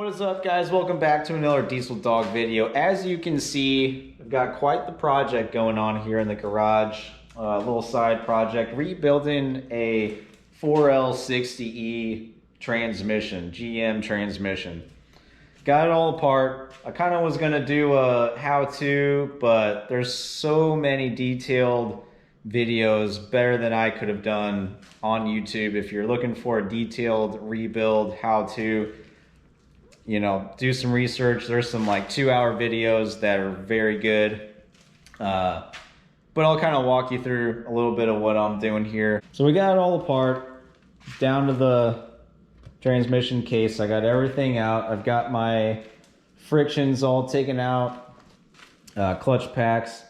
What is up, guys? Welcome back to another Diesel Dog video. As you can see, I've got quite the project going on here in the garage. A little side project, rebuilding a 4L60E transmission, GM transmission. Got it all apart. I kind of was gonna do a how-to, but there's so many detailed videos, better than I could have done on YouTube. If you're looking for a detailed rebuild how-to, you know, do some research. There's some like 2-hour videos that are very good. But I'll kind of walk you through a little bit of what I'm doing here. So we got it all apart, down to the transmission case. I got everything out. I've got my frictions all taken out, clutch packs.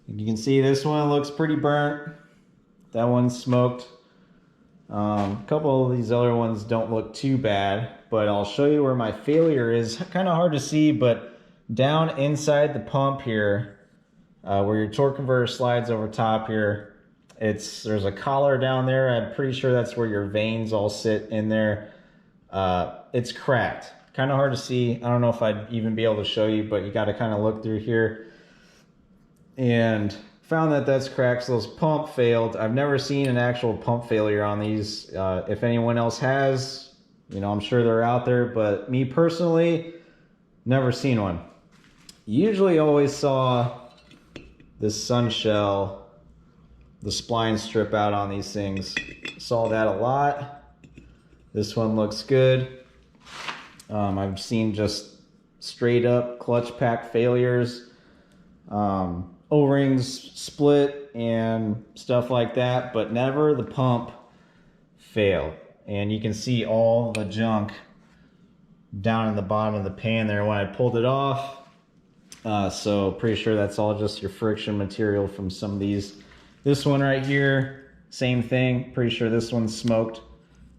You can see this one looks pretty burnt. That one's smoked. A couple of these other ones don't look too bad, but I'll show you where my failure is. Kind of hard to see, but down inside the pump here, where your torque converter slides over top here, there's a collar down there. I'm pretty sure that's where your vanes all sit in there. It's cracked. Kind of hard to see. I don't know if I'd even be able to show you, but you got to kind of look through here. And found that that's cracked, so this pump failed. I've never seen an actual pump failure on these. If anyone else has, you know, I'm sure they're out there, but me personally, never seen one. Usually always saw this sun shell, the spline strip out on these things. Saw that a lot. This one looks good. I've seen just straight up clutch pack failures. O-rings split and stuff like that, but never the pump failed. And you can see all the junk down in the bottom of the pan there when I pulled it off. So pretty sure that's all just your friction material from some of these. This one right here, same thing. Pretty sure this one's smoked.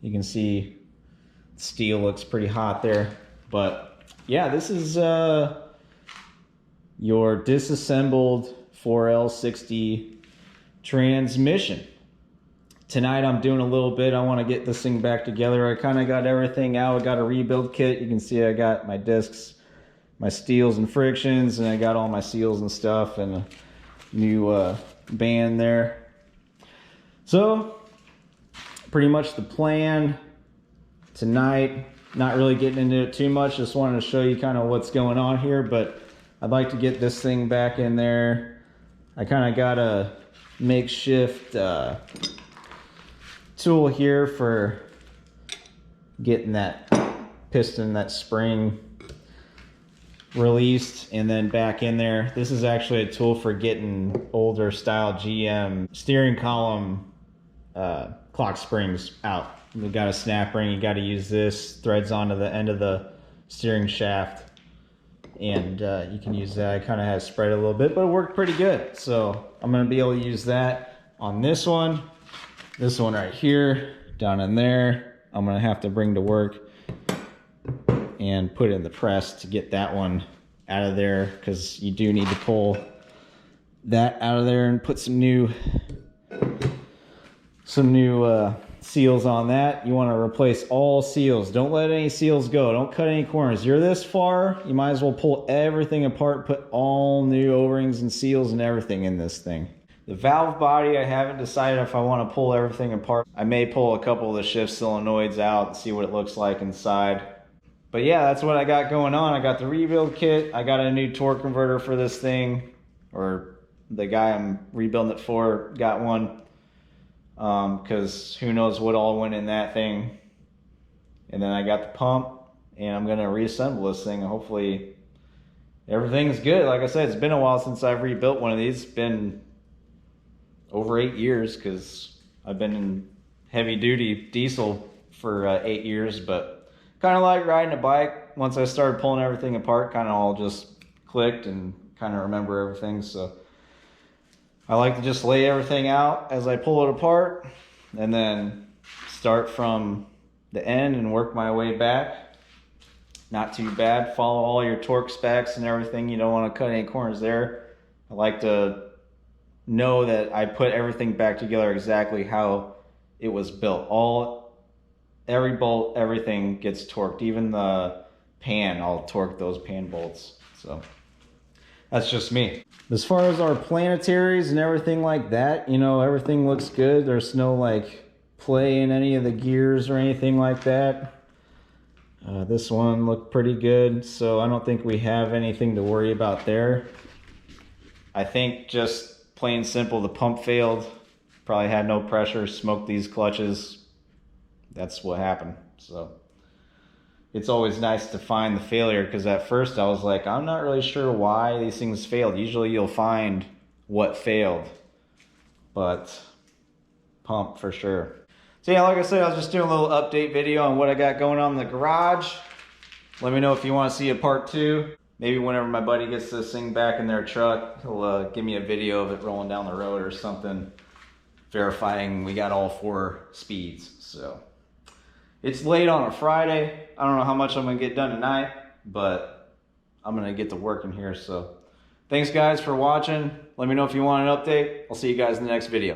You can see steel looks pretty hot there. But yeah, this is your disassembled 4L60 transmission. Tonight I'm doing a little bit. I want to get this thing back together. I kind of got everything out. I got a rebuild kit. You can see I got my discs, my steels and frictions, and I got all my seals and stuff, and a new band there. So pretty much the plan tonight, not really getting into it too much, just wanted to show you kind of what's going on here, but I'd like to get this thing back in there. I kind of got a makeshift tool here for getting that piston, that spring released and then back in there. This is actually a tool for getting older style GM steering column clock springs out. We've got a snap ring, you got to use this, threads onto the end of the steering shaft, and you can use that. I kind of had spread a little bit, but it worked pretty good. So I'm going to be able to use that on this one right here, down in there. I'm going to have to bring to work and put it in the press to get that one out of there, because you do need to pull that out of there and put some new seals on that. You want to replace all seals. Don't let any seals go. Don't cut any corners. You're this far, you might as well pull everything apart, put all new O-rings and seals and everything in this thing. The valve body, I haven't decided if I want to pull everything apart. I may pull a couple of the shift solenoids out and see what it looks like inside. But yeah, that's what I got going on. I got the rebuild kit. I got a new torque converter for this thing, or the guy I'm rebuilding it for got one. Because who knows what all went in that thing. And then I got the pump, and I'm going to reassemble this thing. Hopefully everything's good. Like I said, it's been a while since I've rebuilt one of these. It's been over 8 years, because I've been in heavy duty diesel for 8 years. But kind of like riding a bike. Once I started pulling everything apart, kind of all just clicked and kind of remember everything. So I like to just lay everything out as I pull it apart, and then start from the end and work my way back. Not too bad. Follow all your torque specs and everything. You don't want to cut any corners there. I like to know that I put everything back together exactly how it was built. Every bolt, everything gets torqued. Even the pan, I'll torque those pan bolts. So that's just me. As far as our planetaries and everything like that, you know, everything looks good. There's no like play in any of the gears or anything like that. This one looked pretty good, so I don't think we have anything to worry about there. I think just plain simple, the pump failed. Probably had no pressure, smoked these clutches. That's what happened. So it's always nice to find the failure, because at first I was like, I'm not really sure why these things failed. Usually you'll find what failed, but pump for sure. So yeah, like I said, I was just doing a little update video on what I got going on in the garage. Let me know if you want to see a part 2. Maybe whenever my buddy gets this thing back in their truck, he'll give me a video of it rolling down the road or something, verifying we got all 4 speeds. So it's late on a Friday. I don't know how much I'm gonna get done tonight, but I'm gonna get to work in here. So thanks guys for watching. Let me know if you want an update. I'll see you guys in the next video.